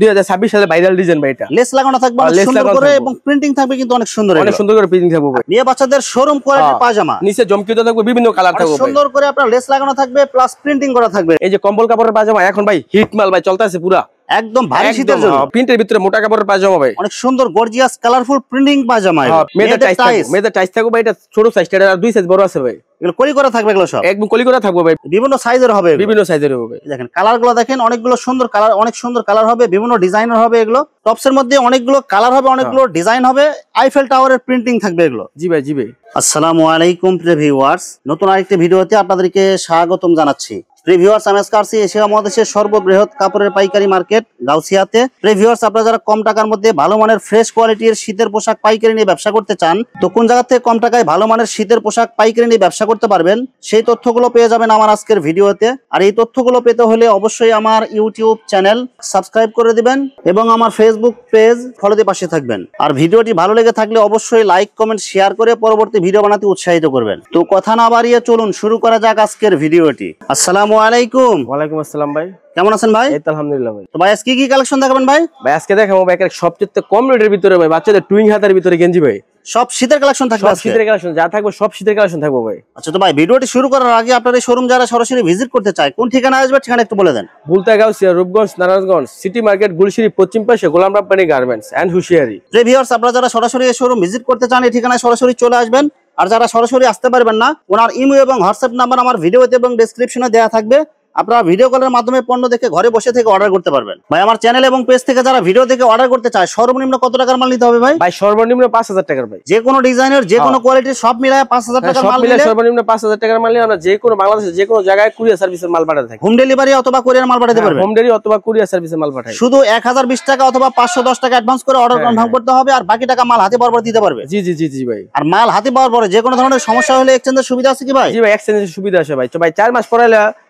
2026 সালে viral design ভাই। এটা লেস লাগানো থাকবে অনেক সুন্দর করে এবং প্রিন্টিং থাকবে কিন্তু অনেক সুন্দর, অনেক সুন্দর করে প্রিন্টিং থাকবে ভাই। মেয়ে বাচ্চাদের শোরুম কোয়ালিটির পায়জামা, নিচে জমকিত থাকবে, বিভিন্ন কালার থাকবে ভাই, সুন্দর করে আপনার লেস লাগানো থাকবে প্লাস প্রিন্টিং করা থাকবে। এই যে কম্বল কাপড়ের পায়জামা এখন ভাই হিট মাল ভাই, চলতেছে পুরা একদম ভারী শীতের জন্য। প্রিন্টের ভিতরে মোটা কাপড়ের পায়জামা ভাই, অনেক সুন্দর গর্জিয়াস কালারফুল প্রিন্টিং পায়জামা। মেয়েদের টাইস থাকবে ভাই, এটা ছোট সাইজ, এটা 2 সাইজ বড় আছে ভাই। এগুলো কলি করা থাকবে, এগুলো সব একদম কলি করা থাকবে ভাই, বিভিন্ন সাইজের হবে, বিভিন্ন সাইজের হবে। দেখেন কালার গুলো দেখেন, অনেকগুলো সুন্দর কালার, অনেক সুন্দর কালার হবে, বিভিন্ন ডিজাইনের হবে। এগুলো টপস এর মধ্যে অনেকগুলো কালার হবে, অনেকগুলো ডিজাইন হবে, আইফেল টাওয়ারের প্রিন্টিং থাকবে এগুলো। জি ভাই, জি ভাই। আসসালামু আলাইকুম প্রিয় ভিউয়ার্স, নতুন আরেকটি ভিডিওতে আপনাদেরকে স্বাগতম জানাচ্ছি। প্রিয় ভিউয়ার্স, আমি আজকে আসছি এশিয়া মহাদেশের সর্ববৃহৎ কাপড়ের পাইকারি মার্কেট গাউসিয়াতে। প্রিয় ভিউয়ার্স, আপনারা যারা কম টাকার মধ্যে ভালো মানের ফ্রেশ কোয়ালিটির শীতের পোশাক পাইকারি নিয়ে ব্যবসা করতে চান, তো কোন জায়গা থেকে কম টাকায় ভালো মানের শীতের পোশাক পাইকারি নিয়ে ব্যবসা করতে পারবেন, সেই তথ্যগুলো পেয়ে যাবেন আমার আজকের ভিডিওতে। আর এই তথ্যগুলো পেতে হলে অবশ্যই আমার ইউটিউব চ্যানেল সাবস্ক্রাইব করে দিবেন এবং আমার ফেসবুক পেজ ফলো দিয়ে পাশে থাকবেন। আর ভিডিওটি ভালো লেগে থাকলে অবশ্যই লাইক কমেন্ট শেয়ার করে পরবর্তী ভিডিও বানাতে উৎসাহিত করবেন। তো কথা না বাড়িয়ে চলুন শুরু করা যাক আজকের ভিডিওটি। আসসালামু আলাইকুম। ওয়ালাইকুম আসসালাম ভাই, কেমন আছেন ভাই? এই তো আলহামদুলিল্লাহ ভাই। তো ভাই আজকে কি কালেকশন দেখাবেন ভাই? ভাই আজকে দেখাবো ভাই সবচেয়ে কম রেটের ভিতরে ভাই, বাচ্চাদের টুইং হাতার ভিতরে গেঞ্জি ভাই, সব শীতের কালেকশন থাকবে আজকে। শীতের কালেকশন যা থাকবে সব শীতের কালেকশন থাকবে ভাই। আচ্ছা, তো ভাই ভিডিওটি শুরু করার আগে আপনার এই শোরুম যারা সরাসরি ভিজিট করতে চায় কোন ঠিকানা আসবে, ঠিকানা একটু বলে দেন। ভুলতা গাউসিয়া, রূপগঞ্জ, নারায়ণগঞ্জ সিটি মার্কেট, গুলশিরি পশ্চিম পাশে গোলাম রাব্বানি গার্মেন্টস এন্ড হুশিয়ারি। প্রিয় ভিউয়ার্স, আপনারা যারা সরাসরি এই শোরুম ভিজিট করতে চান এই ঠিকানায় সরাসরি চলে আসবেন। আর যারা সরাসরি আসতে পারবেন না, ওনার ইমেল এবং হোয়াটসঅ্যাপ নাম্বার আমার ভিডিওতে এবং ডেসক্রিপশনে দেওয়া থাকবে। আপনারা ভিডিও কলের মাধ্যমে পণ্য দেখে ঘরে বসে থেকে অর্ডার করতে পারবেন। ভাই আমার চ্যানেল এবং পেজ থেকে যারা ভিডিও দেখে অর্ডার করতে চায় সর্বনিম্ন কত টাকার মাল নিতে হবে ভাই? ভাই সর্বনিম্ন 5000 টাকার ভাই, যে কোনো ডিজাইনের যে কোনো কোয়ালিটির সব মিলায় 5000 টাকার মাল নিলে সর্বনিম্ন 5000 টাকার মাল নিয়ে আমরা যে কোনো বাংলাদেশের যে কোনো জায়গায় কুরিয়ার সার্ভিসের মাল পাঠাতে থাকি। হোম ডেলিভারি অথবা কুরিয়ার মাল পাঠাতে পারবেন। হোম ডেলিভারি অথবা কুরিয়ার সার্ভিসের মাল পাঠাই। শুধু 1020 টাকা অথবা 510 টাকা অ্যাডভান্স করে অর্ডার কনফার্ম করতে হবে, আর বাকি টাকা মাল হাতে পাওয়ার পর দিতে পারবে। জি জি জি জি ভাই। আর মাল হাতে পাওয়ার পরে যে কোনো ধরনের সমস্যা হলে এক্সচেঞ্জের সুবিধা আছে কি ভাই? জি ভাই, এক্সচেঞ্জের সুবিধা আছে ভাই। তো ভাই 4 মাস পরে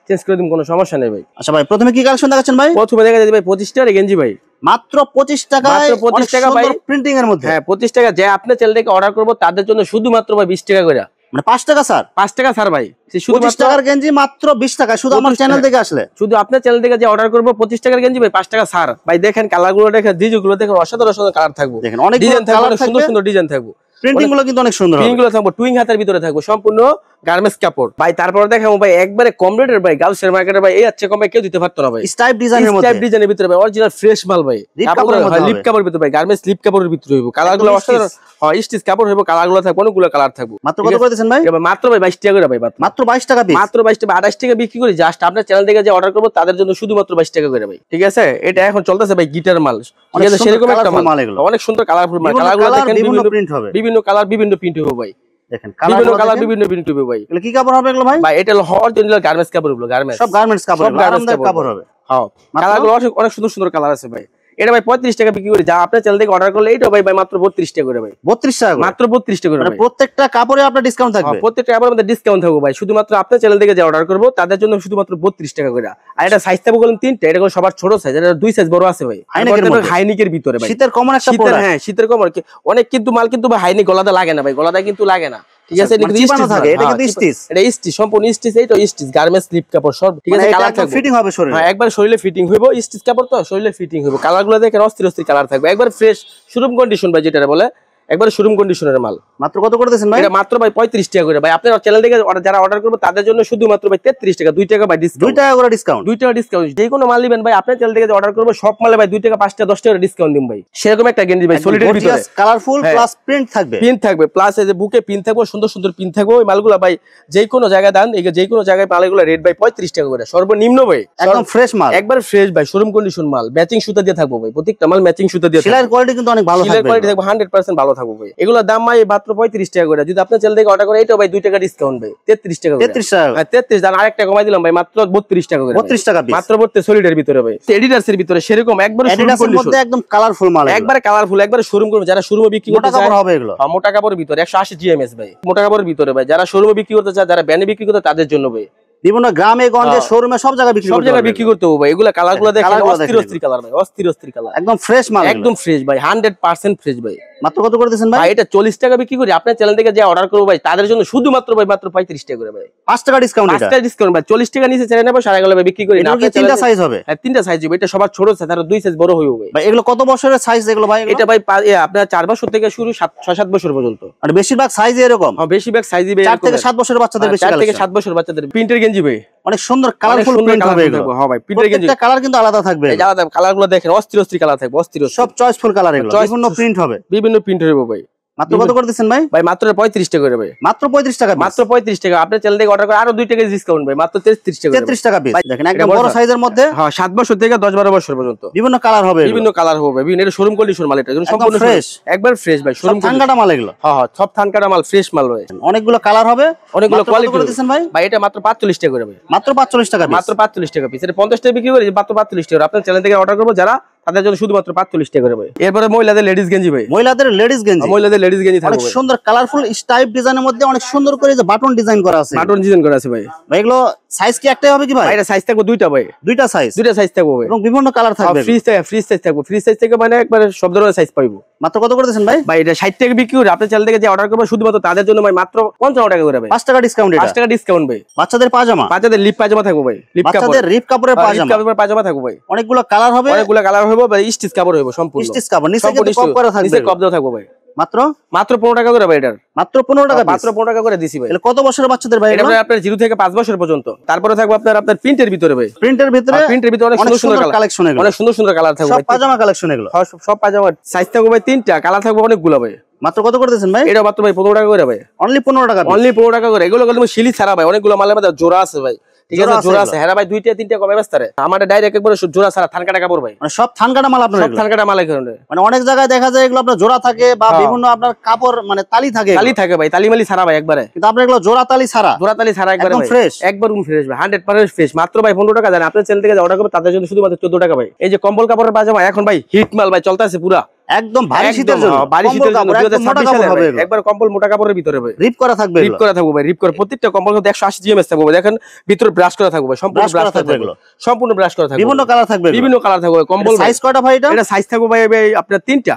চেঞ্জ করে দিন, কোনো সমস্যা নেই ভাই। আচ্ছা ভাই, প্রথমে কি কালেকশন দেখাচ্ছেন ভাই? প্রথমে দেখা যাবে ভাই 25 টাকার গেঞ্জি ভাই, মাত্র 25 টাকায়, মাত্র 25 টাকা ভাই, প্রিন্টিং এর মধ্যে। হ্যাঁ 25 টাকা। যে আপনি চ্যানেল থেকে অর্ডার করব তাদের জন্য শুধুমাত্র ভাই 20 টাকা করে, মানে 5 টাকা স্যার, 5 টাকা স্যার ভাই। 25 টাকার গেঞ্জি মাত্র 20 টাকা, শুধু আমার চ্যানেল থেকে আসলে। শুধু আপনার চ্যানেল থেকে যে অর্ডার করব 25 টাকার গেঞ্জি ভাই 5 টাকা স্যার ভাই। দেখেন কালারগুলো দেখেন, ডিজাইনগুলো দেখেন, অসাধারণ অসাধারণ কালার থাকবে, দেখেন অনেক ডিজাইন থাকবে, অনেক সুন্দর সুন্দর ডিজাইন থাকবে, প্রিন্টিং গুলো কিন্তু অনেক সুন্দর হবে। প্রিন্টগুলো থাকবে টুইং হাতের ভিতরে থাকবে, সম্পূর্ণ গার্মেন্টস কাপড় ভাই। তারপরে দেখাবো ভাই একবারে কম রেটের ভাই, গাউসিয়ার মার্কেটে ভাই এই আছে কম ভাই কেউ দিতে পারতো না ভাই। স্টাইপ ডিজাইনের মধ্যে, স্টাইপ ডিজাইনের ভিতরে ভাই অরিজিনাল ফ্রেশ মাল ভাই, কাপড়ের লিপ কাপড়ের ভিতরে ভাই, গার্মেন্টস লিপ কাপড়ের ভিতরে হইব, কালারগুলো অসাধারণ হয়, স্টিচ কাপড় হইব, কালারগুলো থাকবে, অনেকগুলো কালার থাকবে। মাত্র কত করে দিবেন ভাই? মাত্র ভাই 22 টাকা করে ভাই, মাত্র 22 টাকা পিস, মাত্র 22 টাকা, 28 টাকা বিক্রি করি। জাস্ট আপনার চ্যানেল থেকে যে অর্ডার করব তাদের জন্য শুধুমাত্র 22 টাকা করে ভাই, ঠিক আছে? এটা এখন চলতেছে ভাই গিটার মাল, ঠিক আছে? সেরকম একটা মাল, অনেক সুন্দর কালারফুল মাল, কালারগুলো দেখেন বিভিন্ন প্রিন্ট হবে, বিভিন্ন কালার বিভিন্ন প্রিন্ট হবে ভাই। দেখেন বিভিন্ন কালার বিভিন্ন প্রিন্ট হবে ভাই। এগুলো কি কাপড় হবে এগুলো ভাই? ভাই এটা হলো অরিজিনাল গার্মেন্টস কাপড়, এগুলো গার্মেন্টস, সব গার্মেন্টস কাপড়, আরামদায়ক কাপড় হবে। হ্যাঁ, কালারগুলো অনেক সুন্দর সুন্দর কালার আছে ভাই। এটা ভাই 35 টাকা বিক্রি করি, যা আপনার চ্যানেল থেকে অর্ডার করলে এটা ভাই মাত্র 32 টাকা করে ভাই। 32 টাকা, মাত্র 32 টাকা করে। মানে প্রত্যেকটা কাপড়ে আপনার ডিসকাউন্ট থাকবে? প্রত্যেকটা কাপড়ের মধ্যে ডিসকাউন্ট থাকবে ভাই, শুধুমাত্র আপনার চ্যানেল থেকে যে অর্ডার করব তাদের জন্য শুধুমাত্র 32 টাকা করে। আর এটা সাইজ থাকবে বলেন 3টা, এটা সবার ছোট সাইজ, এটা 2 সাইজ বড় আছে ভাই, হাইনিকের ভিতরে ভাই। শীতের কমন একটা প্রোডাক্ট, হ্যাঁ শীতের কমন অনেক, কিন্তু মাল কিন্তু ভাই হাইনিক গলাতে লাগে না ভাই, গলাতে কিন্তু লাগে না, ঠিক আছে? এটা কিন্তু স্টিচ, এটা স্টিচ, সম্পূর্ণ স্টিচ, এইটা স্টিচ গার্মেন্টস স্লিপ কাপড় সব, ঠিক আছে? কালার থাকবে, ফিটিং হবে শরীরে, হ্যাঁ একবার শরীরে ফিটিং হইব, স্টিচ কাপড় তো শরীরে ফিটিং হইব। কালারগুলো দেখেন অস্থির অস্থির কালার থাকবে, একবার ফ্রেশ শোরুম কন্ডিশন ভাই, যেটা বলে একবার শোরুম কন্ডিশনের মাল। মাত্র কত করে দিয়েছেন ভাই? এটা মাত্র ভাই 35 টাকা করে ভাই। আপনার চ্যানেল থেকে যারা অর্ডার করবে তাদের জন্য শুধুমাত্র ভাই 33 টাকা, 2 টাকা ভাই ডিসকাউন্ট, 2 টাকা করে ডিসকাউন্ট, 2 টাকা ডিসকাউন্ট। যে কোনো মাল নেবেন ভাই আপনার চ্যানেল থেকে অর্ডার করবে সব মালে ভাই 2 টাকা 5 টাকা 10 টাকা ডিসকাউন্ট দিন ভাই। সেরকম একটা গেঞ্জি ভাই সলিডের ভিতরে কালারফুল প্লাস প্রিন্ট থাকবে, প্রিন্ট থাকবে, প্লাস এই যে বুকে পিন থাকবে, সুন্দর সুন্দর পিন থাকবে। ওই মালগুলো ভাই যে কোনো জায়গায় দান, এই যে কোনো জায়গায় মালগুলো রেট ভাই 35 টাকা করে সর্বনিম্ন ভাই, একদম ফ্রেশ মাল, একবার ফ্রেশ ভাই, শোরুম কন্ডিশন মাল, ম্যাচিং সুতা দিয়ে থাকবে ভাই, প্রত্যেকটা মাল ম্যাচিং সুতা দিয়ে থাকবে। সেলাইয়ের কোয়ালিটি কিন্তু অনেক ভালো থাকবে, সেলাইয়ের কোয়ালিটি থাকবে 100% ভালো থাকবে ভাই। এগুলোর দাম ভাই মাত্র 35 টাকা করে। যদি আপনার চ্যানেল থেকে অর্ডার করে এটা ভাই 2 টাকা ডিসকাউন্ট ভাই, 33 টাকা করে। 33 টাকা, হ্যাঁ 33 দাম আরেকটা কমাই দিলাম ভাই, মাত্র 32 টাকা করে, 32 টাকা পিস, মাত্র 32 সলিডের ভিতরে ভাই, এডিডাস এর ভিতরে সেরকম একবার শোরুম কন্ডিশন মধ্যে একদম কালারফুল মাল, একবারে কালারফুল, একবারে শোরুম করবে যারা শোরুমে বিক্রি করতে চায়। মোটা কাপড় হবে এগুলো, মোটা কাপড়ের ভিতরে 180 জিএমএস ভাই, মোটা কাপড়ের ভিতরে ভাই, যারা শোরুমে বিক্রি করতে চায়, যারা ব্যানে বিক্রি করতে তাদের জন্য ভাই। বিভিন্ন গ্রামে গঞ্জে শোরুমে সব জায়গায় বিক্রি করতে হবে ভাই। এগুলা কালারগুলো দেখেন অস্থির অস্থির কালার ভাই, অস্থির অস্থির কালার, একদম ফ্রেশ মাল, একদম ফ্রেশ ভাই, 100% ফ্রেশ ভাই। মাত্র কত করে দিচ্ছেন ভাই? ভাই এটা 40 টাকা বিক্রি করি, আপনার চ্যানেল থেকে যে অর্ডার করবো ভাই তাদের জন্য শুধুমাত্র ভাই মাত্র 35 টাকা করে ভাই, 5 টাকা ডিসকাউন্ট। 5 টাকা ডিসকাউন্ট ভাই, 40 টাকা নিচে চ্যানেল নেবো 5.5 ভাই বিক্রি করি না। আপনার তিনটা সাইজ হবে? হ্যাঁ তিনটা সাইজ হবে, এটা সবার ছোট আছে, তার 2 সাইজ বড় হইব ভাই। ভাই এগুলো কত বছরের সাইজ এগুলো ভাই? এটা ভাই আপনার 4 বছর থেকে শুরু 6-7 বছর পর্যন্ত। আর বেশিরভাগ সাইজ এরকম? হ্যাঁ বেশিরভাগ সাইজই ভাই 4 থেকে 7 বছরের বাচ্চাদের বেশি, 4 থেকে 7 বছর বাচ্চাদের প্রিন্টের গেঞ্জি ভাই, অনেক সুন্দর কালারফুল প্রিন্ট হবে এগুলো। হ্যাঁ ভাই প্রিন্টের গেঞ্জি, প্রত্যেকটা কালার কিন্তু আলাদা থাকবে। এই আলাদা কালারগুলো দেখেন, অস্থির অস্থির কালার থাকবে, অস্থির সব চয়েসফুল কালার এগুলো, বিভিন্ন প্রিন্ট হবে, বিভিন্ন প্রিন্ট হবে ভাই। মাত্র কত করে দিচ্ছেন ভাই? ভাই মাত্র 35 টাকা করে ভাই, মাত্র 35 টাকা, মাত্র 35 টাকা। আপনার চ্যানেল থেকে অর্ডার করে আরো 2 টাকা ডিসকাউন্ট ভাই, মাত্র 33 টাকা, 33 টাকা পিস। দেখেন একদম বড় সাইজের মধ্যে, হ্যাঁ 7 বছর থেকে 10-12 বছর পর্যন্ত বিভিন্ন কালার হবে, বিভিন্ন কালার হবে, বিভিন্ন এটা শোরুম কন্ডিশন মাল, এটা সম্পূর্ণ ফ্রেশ, একবার ফ্রেশ ভাই, শোরুম থানকাটা মাল এগুলো। হ্যাঁ হ্যাঁ সব থানকাটা মাল, ফ্রেশ মাল ভাই, অনেকগুলো কালার হবে, অনেকগুলো কোয়ালিটি করে দিচ্ছেন ভাই? ভাই এটা মাত্র 45 টাকা করে ভাই, মাত্র 45 টাকা পিস, মাত্র 45 টাকা পিস। এটা 50 টাকা বিক্রি করি, মাত্র 45 টাকা। আপনার চ্যানেল থেকে অর্ডার করবো যারা, তাদের জন্য শুধুমাত্র 45 টাকা করে ভাই। এরপরে মহিলাদের লেডিস গেঞ্জি ভাই, মহিলাদের লেডিস গেঞ্জি, মহিলাদের লেডিস গেঞ্জি থাকবে অনেক সুন্দর কালারফুল স্টাইপ ডিজাইনের মধ্যে, অনেক সুন্দর করে যে বাটন ডিজাইন করা আছে, বাটন ডিজাইন করা আছে ভাই। ভাই এগুলো সাইজ কি একটাই হবে কি ভাই? এটা সাইজ থাকবে দুইটা ভাই, দুইটা সাইজ থাকবে ভাই, এবং বিভিন্ন কালার থাকবে। ফ্রি সাইজ থাকবে, ফ্রি সাইজ থেকে মানে একবারে সব ধরনের সাইজ পাইবো। মাত্র কত করে দিচ্ছেন ভাই? ভাই এটা 60 টাকা বিক্রি করি, আপনার চ্যানেল থেকে যে অর্ডার করবে শুধুমাত্র তাদের জন্য ভাই মাত্র 55 টাকা করে ভাই, 5 টাকা ডিসকাউন্ট। 5 টাকা ডিসকাউন্ট ভাই। বাচ্চাদের পাজামা, বাচ্চাদের লিপ পাজামা থাকবে ভাই, লিপ কাপড়, বাচ্চাদের রিপ কাপড়ের পাজামা থাকবে ভাই, অনেকগুলো কালার হবে, অনেকগুলো কালার হবে ভাই, স্টিচ কাপড় হবে সম্পূর্ণ, স্টিচ কাপড়, নিচে কিন্তু কপ করা থাকবে, নিচে কপ দেওয়া থাকবে ভাই। মাত্র 15 টাকা করে ভাই, এটার মাত্র 15 টাকা, মাত্র 15 টাকা করে দিছি ভাই। তাহলে কত বছরের বাচ্চাদের ভাই? এটা আপনার 0 থেকে 5 বছর পর্যন্ত। তারপরে থাকবে আপনার প্রিন্টের ভিতরে ভাই, প্রিন্টের ভিতরে, প্রিন্টের ভিতরে অনেক সুন্দর সুন্দর কালেকশন, এগুলো অনেক সুন্দর সুন্দর কালার থাকবে সব ভাই, পাজামা কালেকশন এগুলো, সব পাজামা। সাইজ থাকবে ভাই 3টা, কালার থাকবে অনেকগুলো ভাই। মাত্র কত করে দিচ্ছেন ভাই? এটা মাত্র ভাই 15 টাকা করে ভাই, অনলি 15 টাকা, অনলি 15 টাকা করে। এগুলো কিন্তু শিলি ছাড়া ভাই, অনেকগুলো মালের মধ্যে জোড়া আছে ভাই, ঠিক আছে জোড়া আছে। হ্যাঁ ভাই 2-3টা কমে বেচতারে, আমাদের ডাইরেক্ট একবার জোড়া ছাড়া থানকাটা কাপড় ভাই, মানে সব থানকাটা মাল আপনার, সব থানকাটা মাল এখানে। মানে অনেক জায়গায় দেখা যায় এগুলো আপনার জোড়া থাকে বা বিভিন্ন আপনার কাপড় মানে তালি থাকে, ভাই তালিমালি ছাড়া ভাই একবারে, কিন্তু আপনার এগুলো জোড়া তালি ছাড়া, একবারে ফ্রেশ, একবার ফ্রেশ ভাই, 100% ফ্রেশ। মাত্র ভাই 15 টাকা জানেন, আপনার চ্যানেল থেকে অর্ডার করবে তাদের জন্য শুধুমাত্র 14 টাকা ভাই। এই যে কম্বল কাপড়ের পাজামা এখন ভাই হিট মাল ভাই, চলতেছে পুরা একদম ভারী শীতের জন্য, ভারী শীতের জন্য 2026 সালে হবে, একবার কম্বল মোটা কাপড়ের ভিতরে ভাই, রিপ করা থাকবে, রিপ করা থাকবে ভাই, রিপ করা। প্রত্যেকটা কম্বল 180 জিএমএস থাকবে ভাই, দেখেন ভিতরে ব্রাশ করা থাকবে, সম্পূর্ণ ব্রাশ থাকবে, সম্পূর্ণ ব্রাশ করা থাকবে, বিভিন্ন কালার থাকবে, বিভিন্ন কালার থাকবে কম্বল। সাইজ কয়টা ভাই এটা? এটা সাইজ থাকবে ভাই আপনার 3টা।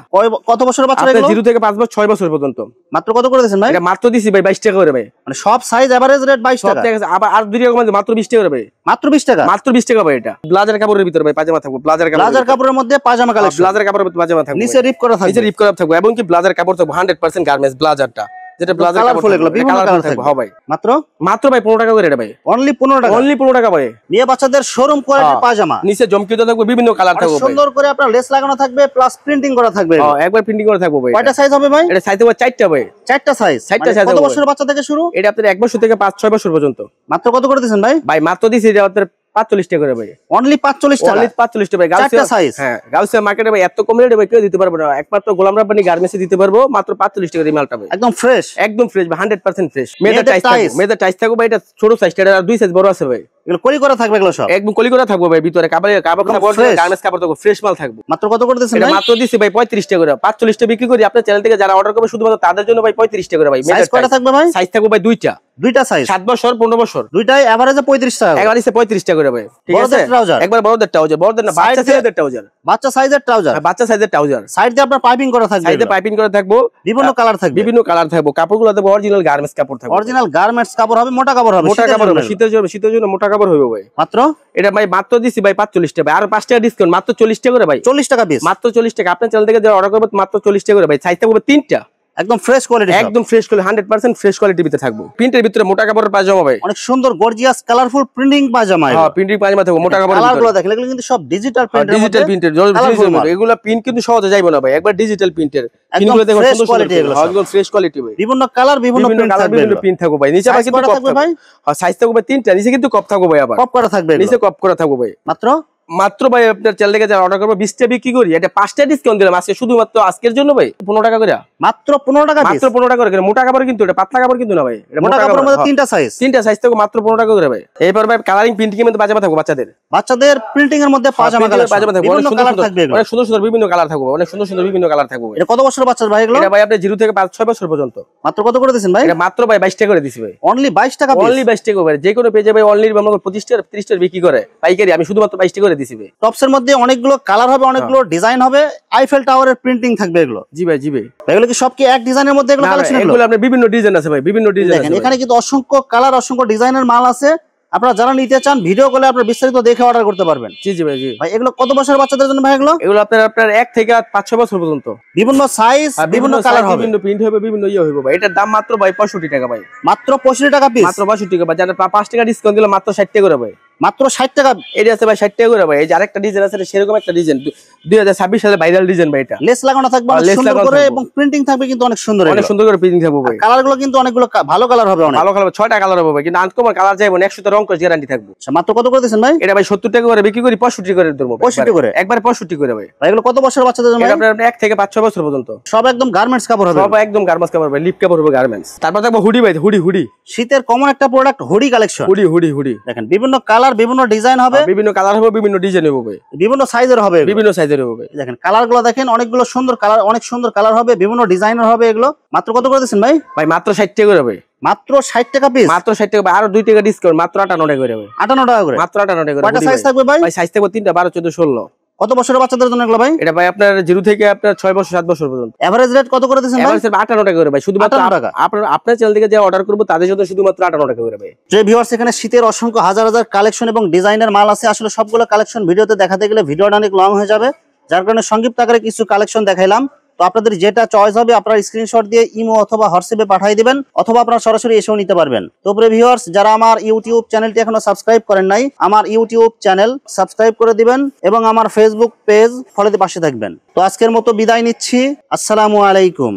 কত বছরের বাচ্চা এগুলো? 0 থেকে 5 বছর 6 বছর পর্যন্ত। মাত্র কত করে দিয়েছেন ভাই? এটা মাত্র দিছি ভাই 22 টাকা করে ভাই, মানে সব সাইজ এভারেজ রেট 22 টাকা, আবার আর 2 টাকা কমাতে মাত্র 20 টাকা করে ভাই, মাত্র 20 টাকা, মাত্র 20 টাকা ভাই। এটা ব্লাজার কাপড়ের ভিতরে ভাই পাজামা থাকবে, ব্লাজার কাপড়ের মধ্যে পাজামা কালেকশন, ব্লাজার কাপড়ের ভিতরে পাজামা থাকবে, নিচে রিপ করা থাকবে, নিচে রিপ করা থাকবে, এবং কি ব্লাজার কাপড় থাকবে 100% গার্মেন্টস ব্লাজারটা, যেটা ব্লাজার কাপড় এগুলো বিভিন্ন কালার থাকবে। হ্যাঁ ভাই মাত্র ভাই 15 টাকা করে এটা ভাই, অনলি 15 টাকা, অনলি 15 টাকা ভাই। মেয়ে বাচ্চাদের শোরুম কোয়ালিটির পাজামা, নিচে জমকিত থাকবে, বিভিন্ন কালার থাকবে, সুন্দর করে আপনার লেস লাগানো থাকবে, প্লাস প্রিন্টিং করা থাকবে, একবার প্রিন্টিং করা থাকবে ভাই। কয়টা সাইজ হবে ভাই? এটা সাইজ হবে 4টা ভাই, 4টা সাইজ, 4টা সাইজ। কত বছরের বাচ্চা থেকে শুরু? এটা আপনার 1 বছর থেকে 5-6 বছর পর্যন্ত। মাত্র কত করে দিবেন ভাই? ভাই মাত্র দিছি এটা আপনার 45 টাকা করে ভাই, অনলি 45 টাকা, অনলি 45 টাকা ভাই। গাউসিয়া সাইজ, হ্যাঁ গাউসিয়া মার্কেটে ভাই এত কম রেটে ভাই কেউ দিতে পারবে না, একমাত্র গোলাম রাব্বানি গার্মেন্টসে দিতে পারবো মাত্র 45 টাকা এই মালটা ভাই, একদম ফ্রেশ, একদম ফ্রেশ ভাই, 100% ফ্রেশ। মেয়েদের টাইস থাকবে ভাই, এটা ছোট সাইজটা, এটা 2 সাইজ বড় আছে ভাই, এগুলো কলি করা থাকবে, এগুলো সব একদম কলি করা থাকবে ভাই, ভিতরে কাপড় গার্মেন্টস কাপড় থাকবে, ফ্রেশ মাল থাকবে। মাত্র কত করে দিবেন ভাই? মাত্র দিছি ভাই 35 টাকা করে, 45 টাকা বিক্রি করি। আপনার চ্যানেল থেকে যারা অর্ডার করবে শুধুমাত্র তাদের জন্য ভাই 35 টাকা করে ভাই। সাইজ কয়টা থাকবে ভাই? সাইজ থাকবে ভাই দুইটা সাইজ, 7 বছর 15 বছর, দুইটাই এভারেজে 35 টাকা, এভারেজে 35 টাকা করে ভাই, ঠিক আছে। একবার বড়দের ট্রাউজার, বড়দের না বাচ্চা সাইজের ট্রাউজার, বাচ্চা সাইজের ট্রাউজার, বাচ্চা সাইজের ট্রাউজার, সাইড দিয়ে আপনার পাইপিং করা থাকবে, সাইডে পাইপিং করা থাকবে, বিভিন্ন কালার থাকবে, বিভিন্ন কালার থাকবে, কাপড়গুলো থাকবে অরিজিনাল গার্মেন্টস কাপড় থাকবে, অরিজিনাল গার্মেন্টস কাপড় হবে, মোটা কাপড় হবে, মোটা কাপড় হবে, শীতের জন্য মোটা কাপড় হবে ভাই। মাত্র এটা ভাই মাত্র দিছি ভাই 45 টাকা, আর 5 টাকা ডিসকাউন্ট, মাত্র 40 টাকা করে ভাই, 40 টাকা পিস, মাত্র 40 টাকা। আপনার চ্যানেল থেকে যারা অর্ডার করবে মাত্র 40 টাকা করে ভাই। সাইজ থাকবে 3টা, একদম ফ্রেশ কোয়ালিটি, একদম ফ্রেশ কোয়ালিটি, 100% ফ্রেশ কোয়ালিটির ভিতরে থাকবে। প্রিন্টের ভিতরে মোটা কাপড়ের পাজামা ভাই, অনেক সুন্দর গর্জিয়াস কালারফুল প্রিন্টিং পাজামা। হ্যাঁ প্রিন্টিং পাজামা থাকবে, মোটা কাপড়ের ভিতরে। কালারগুলো দেখেন, এগুলো কিন্তু সব ডিজিটাল প্রিন্টের, ডিজিটাল প্রিন্টের, এগুলো প্রিন্ট কিন্তু সহজে যাইবো না ভাই, একবার ডিজিটাল প্রিন্টের। পিনগুলো দেখো সুন্দর কোয়ালিটি, এগুলো একদম ফ্রেশ কোয়ালিটি ভাই, বিভিন্ন কালার, বিভিন্ন প্রিন্ট থাকবে ভাই। নিচে কিন্তু কপ থাকবে ভাই, হ্যাঁ সাইজ থাকবে 3টা, নিচে কিন্তু কপ থাকবে ভাই, আবার কপ করা থাকবে, নিচে কপ করা থাকবে ভাই। মাত্র ভাই আপনার চ্যানেল থেকে যারা অর্ডার করবে 20 টা বিক্রি করি, এটা 5 টা ডিসকাউন্ট দিলাম আজকে শুধুমাত্র আজকের জন্য ভাই, 15 টাকা করে, মাত্র 15 টাকা, মাত্র 15 টাকা করে। মোটা কাপড় কিন্তু, এটা পাতলা কাপড় কিন্তু না ভাই, এটা মোটা কাপড়ের মধ্যে 3টা সাইজ থাকবে, মাত্র 15 টাকা করে ভাই। এরপর ভাই কালারিং প্রিন্টিং এর মধ্যে পাজামা থাকবে, বাচ্চাদের প্রিন্টিং এর মধ্যে পাজামা থাকবে, অনেক সুন্দর থাকবে, অনেক সুন্দর সুন্দর বিভিন্ন কালার থাকবে, অনেক সুন্দর সুন্দর বিভিন্ন কালার থাকবে। এটা কত বছরের বাচ্চা ভাই এগুলো? এটা ভাই আপনি 0 থেকে 5-6 বছর পর্যন্ত। মাত্র কত করে দিবেন ভাই? এটা মাত্র ভাই 22 টাকা করে দিছি ভাই, অনলি 22 টাকা, অনলি 22 টাকা ভাই। যে কোনো পেজে ভাই অনলি আমরা 25 টাকা 30 টাকা বিক্রি করে পাইকারি, আমি শুধুমাত্র 22 টাকা করে দিছি ভাই। টপস এর মধ্যে অনেকগুলো কালার হবে, অনেকগুলো ডিজাইন হবে, আইফেল টাওয়ারের প্রিন্টিং থাকবে এগুলো। জি ভাই, জি ভাই। এগুলো কি সব কি এক ডিজাইনের মধ্যে এগুলো কালেকশন? এগুলো আপনার বিভিন্ন ডিজাইন আছে ভাই, বিভিন্ন ডিজাইন আছে। এখানে কিন্তু অসংখ্য কালার, অসংখ্য ডিজাইনের মাল আছে। আপনারা যারা নিতে চান ভিডিও কলে আপনারা বিস্তারিত দেখে অর্ডার করতে পারবেন। জি জি ভাই, জি ভাই। এগুলো কত বছরের বাচ্চাদের জন্য ভাই? এগুলো আপনার 1 থেকে 5-6 বছর পর্যন্ত, বিভিন্ন সাইজ, বিভিন্ন কালার হবে, বিভিন্ন প্রিন্ট হবে, বিভিন্ন ইয়ে হবে ভাই। এটার দাম মাত্র ভাই 65 টাকা ভাই। মাত্র 65 টাকা পিস? মাত্র 65 টাকা ভাই। যারা 5 টাকা ডিসকাউন্ট দিলে মাত্র 60 টাকা করে ভাই। মাত্র 60 টাকা? এটা আছে ভাই 60 টাকা করে ভাই। এই যে আরেকটা ডিজাইন আছে, সেরকম একটা ডিজাইন 2026 সালে ভাইরাল ডিজাইন ভাই। এটা লেস লাগানো থাকবে অনেক সুন্দর করে এবং প্রিন্টিং থাকবে কিন্তু অনেক সুন্দর, অনেক সুন্দর করে প্রিন্টিং থাকবে ভাই। কালারগুলো কিন্তু অনেকগুলো ভালো কালার হবে, অনেক ভালো কালার, 6টা কালার হবে ভাই। কিন্তু আনকমন কালার যাইবো না, 100 রং করে গ্যারান্টি থাকবে। মাত্র কত করে দিবেন ভাই? এটা ভাই 70 টাকা করে বিক্রি করি, 65 করে দেবো। 65 করে? একবার 65 করে ভাই। এগুলো কত বছরের বাচ্চাদের জন্য? আপনার 1 থেকে 5-6 বছর পর্যন্ত। সব একদম গার্মেন্টস কাপড় হবে? সব একদম গার্মেন্টস কাপড় ভাই, লিপ কাপড় হবে গার্মেন্টস। তারপর দেখো হুডি ভাই, হুডি শীতের কমন একটা প্রোডাক্ট, হুডি কালেকশন। হুডি দেখেন বিভিন্ন কালার, বিভিন্ন ডিজাইন হবে, বিভিন্ন কালার হবে, বিভিন্ন ডিজাইন হবে ভাই, বিভিন্ন সাইজের হবে, বিভিন্ন সাইজের হবে। দেখেন কালারগুলো দেখেন, অনেকগুলো সুন্দর কালার, অনেক সুন্দর কালার হবে, বিভিন্ন ডিজাইনের হবে এগুলো। মাত্র কত করে দিচ্ছেন ভাই? ভাই মাত্র 60 টাকা করে ভাই। মাত্র 60 টাকা পিস? মাত্র 60 টাকা ভাই। আরো 2 টাকা ডিসকাউন্ট, মাত্র 58 টাকা করে ভাই। 58 টাকা করে? মাত্র 58 টাকা করে। কয়টা সাইজ থাকবে ভাই? ভাই সাইজ থাকবে 3টা, 12, 14, 16। কত বছরের বাচ্চাদের জন্য এগুলো ভাই? এটা ভাই আপনার 0 থেকে আপনার 6 বছর 7 বছর পর্যন্ত। এভারেজ রেট কত করে দিচ্ছেন ভাই? এভারেজ 58 টাকা করে ভাই। শুধুমাত্র আপনার চ্যানেল থেকে যে অর্ডার করব তাদের জন্য শুধুমাত্র 58 টাকা করে ভাই। যে ভিউয়ার্স, এখানে শীতের অসংখ্য হাজার হাজার কালেকশন এবং ডিজাইনের মাল আছে। আসলে সবগুলো কালেকশন ভিডিওতে দেখাতে গেলে ভিডিওটা অনেক লং হয়ে যাবে, যার কারণে সংক্ষিপ্ত আকারে কিছু কালেকশন দেখাইলাম। তো আপনাদের যেটা চয়েস হবে আপনারা স্ক্রিনশট দিয়ে ইমো অথবা হোয়াটসঅ্যাপে পাঠিয়ে দিবেন, অথবা আপনারা সরাসরি এসেও নিতে পারবেন। তো প্রিয় ভিউয়ার্স, যারা আমার ইউটিউব চ্যানেলটি এখনো সাবস্ক্রাইব করেন নাই, আমার ইউটিউব চ্যানেল সাবস্ক্রাইব করে দিবেন এবং আমার ফেসবুক পেজ ফলোতে পাশে থাকবেন। তো আজকের মতো বিদায় নিচ্ছি। আসসালামু আলাইকুম।